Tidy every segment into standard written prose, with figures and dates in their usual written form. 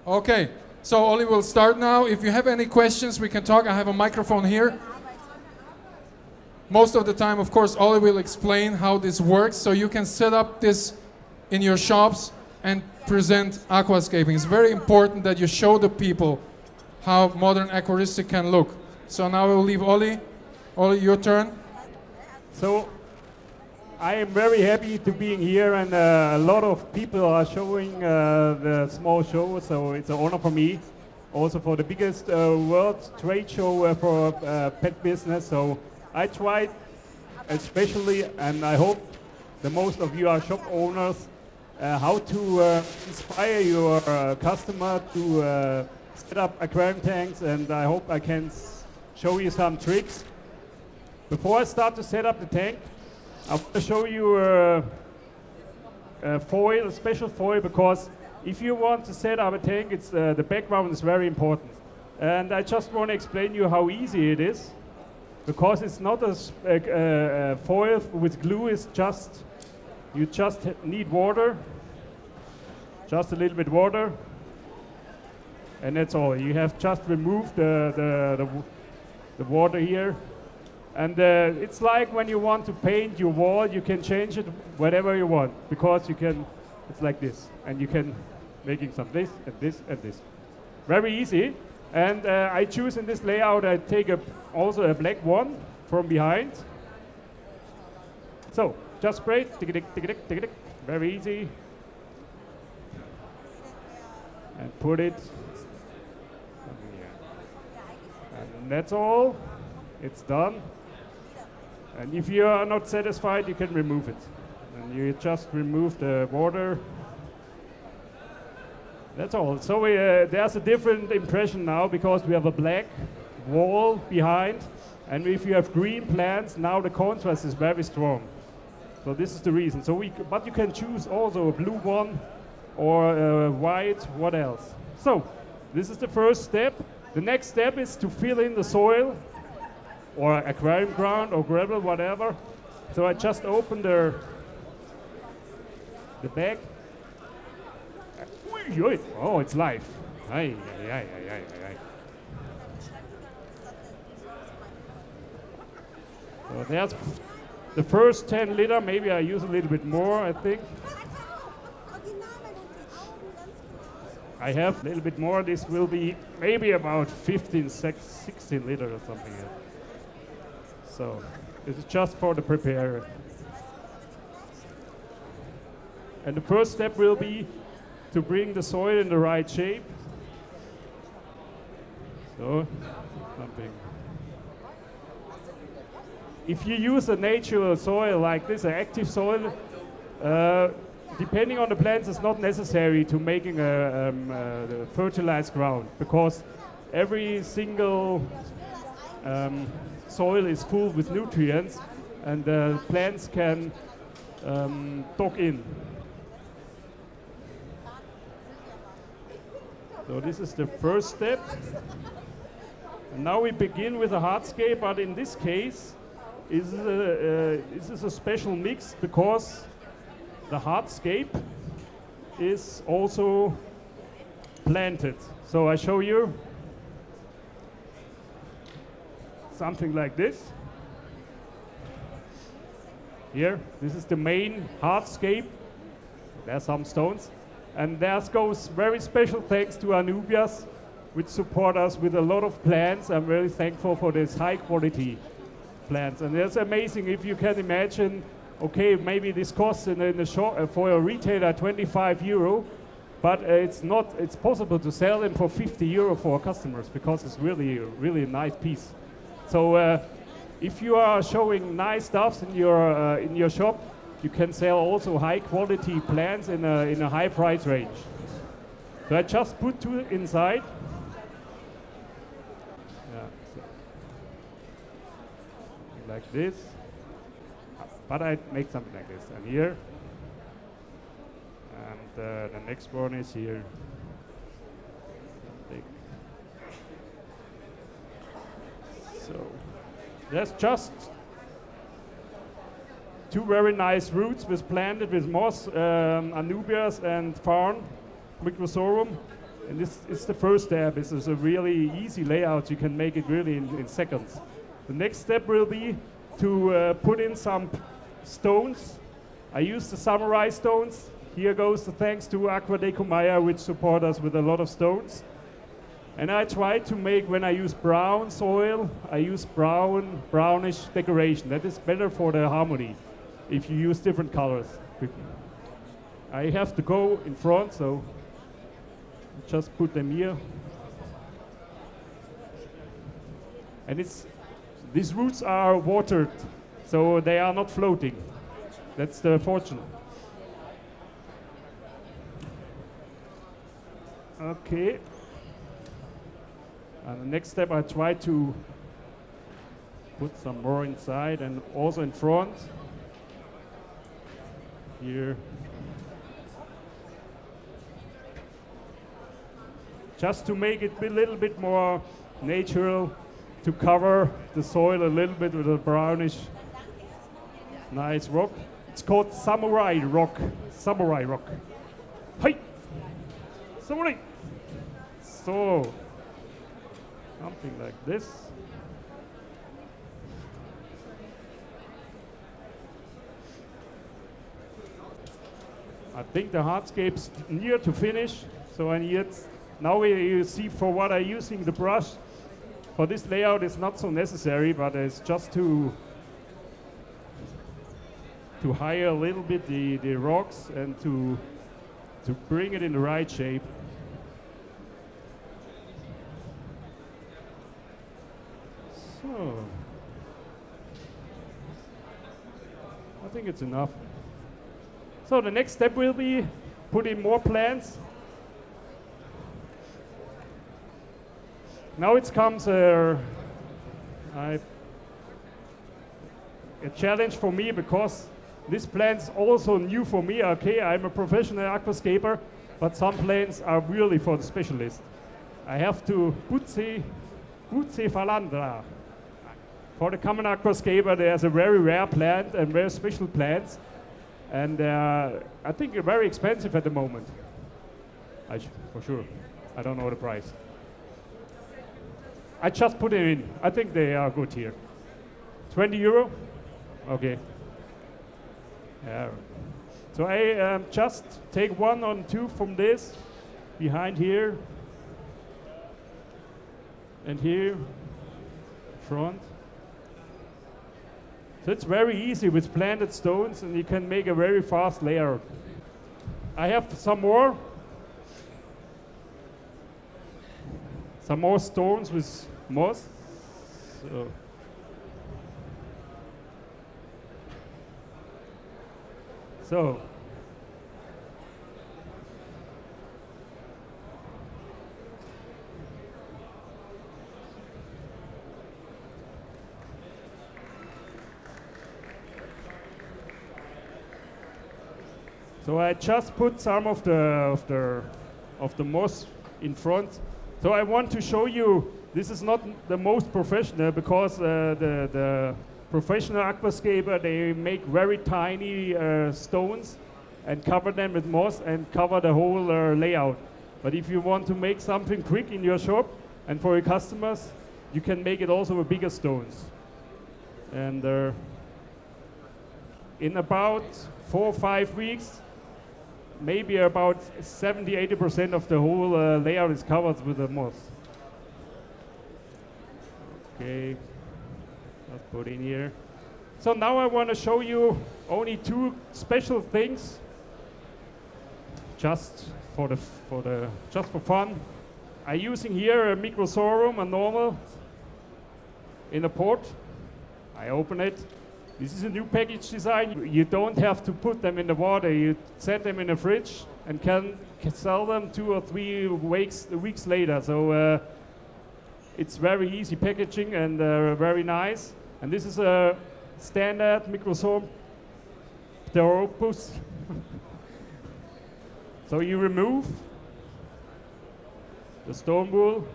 Okay, so Ollie will start now. If you have any questions, we can talk. I have a microphone here. Most of the time, of course, Ollie will explain how this works, so you can set up this in your shops and present aquascaping. It's very important that you show the people how modern aquaristic can look. So now I will leave Ollie. Ollie, your turn. So I am very happy to being here, and a lot of people are showing the small show, so it's an honor for me. Also for the biggest world trade show for pet business. So I tried especially, and I hope the most of you are shop owners, how to inspire your customer to set up aquarium tanks, and I hope I can show you some tricks. Before I start to set up the tank, I want to show you a foil, a special foil, because if you want to set up a tank, it's the background is very important. And I just want to explain you how easy it is, because it's not a foil with glue. It's just, you just need water, just a little bit water, and that's all. You have just removed the water here. And it's like when you want to paint your wall, you can change it whatever you want, because you can, it's like this, and you can making some this and this and this. Very easy. And I choose in this layout, I take also a black one from behind. So just spray, tick tick tick tick tick tick, very easy. And put it here. And that's all. It's done. And if you are not satisfied, you can remove it. And you just remove the water. That's all. So there's a different impression now, because we have a black wall behind. And if you have green plants, now the contrast is very strong. So this is the reason. So but you can choose also a blue one or a white, what else. So this is the first step. The next step is to fill in the soil, or aquarium ground, or gravel, whatever. So I just open the bag. Oh, it's live. Aye, aye, aye, aye, aye, aye. So there's the first 10 liter. Maybe I use a little bit more, I think. I have a little bit more. This will be maybe about 15, 16 liters or something. So this is just for the preparer. And the first step will be to bring the soil in the right shape. So something. If you use a natural soil like this, an active soil, depending on the plants, it's not necessary to making a fertilized ground, because every single soil is full with nutrients, and the plants can dock in. So this is the first step. And now we begin with a hardscape, but in this case, this is a special mix, because the hardscape is also planted. So I show you something like this. Here, this is the main hardscape. There's some stones. And there goes very special thanks to Anubias, which support us with a lot of plants. I'm very thankful for this high quality plants. And it's amazing if you can imagine, okay, maybe this costs in the shop for a retailer 25 euro, but it's possible to sell them for 50 euro for customers, because it's really a nice piece. So if you are showing nice stuffs in your shop, you can sell also high quality plants in a high price range. So I just put two inside. Yeah, so like this. But I make something like this. And here. And the next one is here. So there's just two very nice roots planted with moss, anubias and farn, microsorum. And this is the first step. This is a really easy layout. You can make it really in seconds. The next step will be to put in some stones. I use the samurai stones. Here goes the thanks to Aqua de Kumaya, which support us with a lot of stones. And I try to make, when I use brown soil, I use brownish decoration. That is better for the harmony if you use different colors. I have to go in front, so just put them here. And these roots are watered, so they are not floating. That's the fortune. Okay. And the next step, I try to put some more inside and also in front. Here. Just to make it a little bit more natural, to cover the soil a little bit with a brownish, nice rock. It's called samurai rock. Samurai rock. Hey! Samurai! So, something like this. I think the hardscape's near to finish, so I need. Now you see for what I'm using the brush. For this layout it's not so necessary, but it's just to hide a little bit the rocks and to bring it in the right shape. So I think it's enough. So the next step will be put in more plants. Now it comes a challenge for me, because this plant's also new for me. Okay, I'm a professional aquascaper, but some plants are really for the specialist. I have to Buce Falandra. For the common aquascaper, there's a very rare plant and very special plants, and I think they're very expensive at the moment. For sure. I don't know the price. I just put it in. I think they are good here. 20 euro? Okay. Yeah. So I just take one or two from this, behind here, and here, front. So it's very easy with planted stones, and you can make a very fast layer. I have some more stones with moss. So I just put some of the moss in front. So I want to show you, this is not the most professional, because the professional aquascaper, they make very tiny stones and cover them with moss and cover the whole layout. But if you want to make something quick in your shop and for your customers, you can make it also with bigger stones. And in about 4 or 5 weeks, maybe about 70–80% of the whole layout is covered with the moss. Okay, let's put in here. So now I want to show you only 2 special things, just for fun. I'm using here a microsorum, a normal, in a pot. I open it. This is a new package design. You don't have to put them in the water. You set them in the fridge and can sell them 2 or 3 weeks later. So it's very easy packaging and very nice. And this is a standard microsorum Theropus. So you remove the stone wool.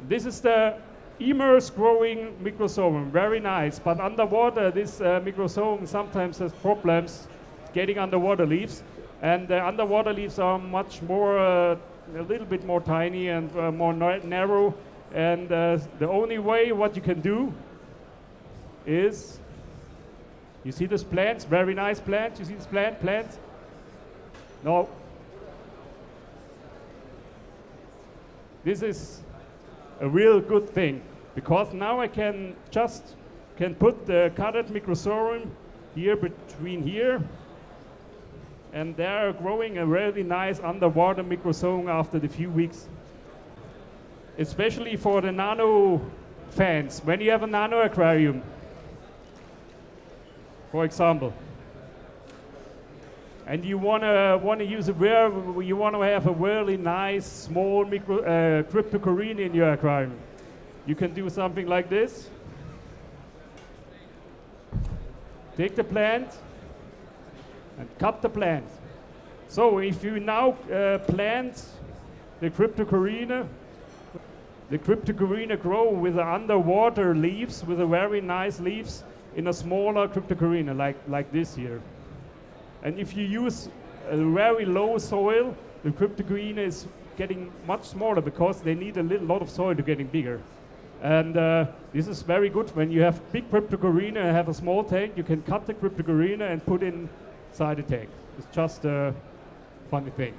This is the immerse growing microsorum, very nice. But underwater, this microsorum sometimes has problems getting underwater leaves. And the underwater leaves are much more a little bit more tiny and more narrow. And the only way what you can do is, you see this plants, very nice plants. You see this plants? No. This is a real good thing, because now I can put the cutted microsorium here between here, and they're growing a really nice underwater microsome after the few weeks. Especially for the nano fans, when you have a nano aquarium, for example, and you want to use you want to have a really nice small cryptocorini in your aquarium, you can do something like this. Take the plant and cut the plant. So if you now plant the cryptocorini grow with the underwater leaves, with the very nice leaves, in a smaller cryptocorini like this here. And if you use a very low soil, the cryptocorini is getting much smaller because they need a lot of soil to getting bigger. And this is very good when you have big cryptocorini and have a small tank. You can cut the cryptocorini and put inside the tank. It's just a funny thing.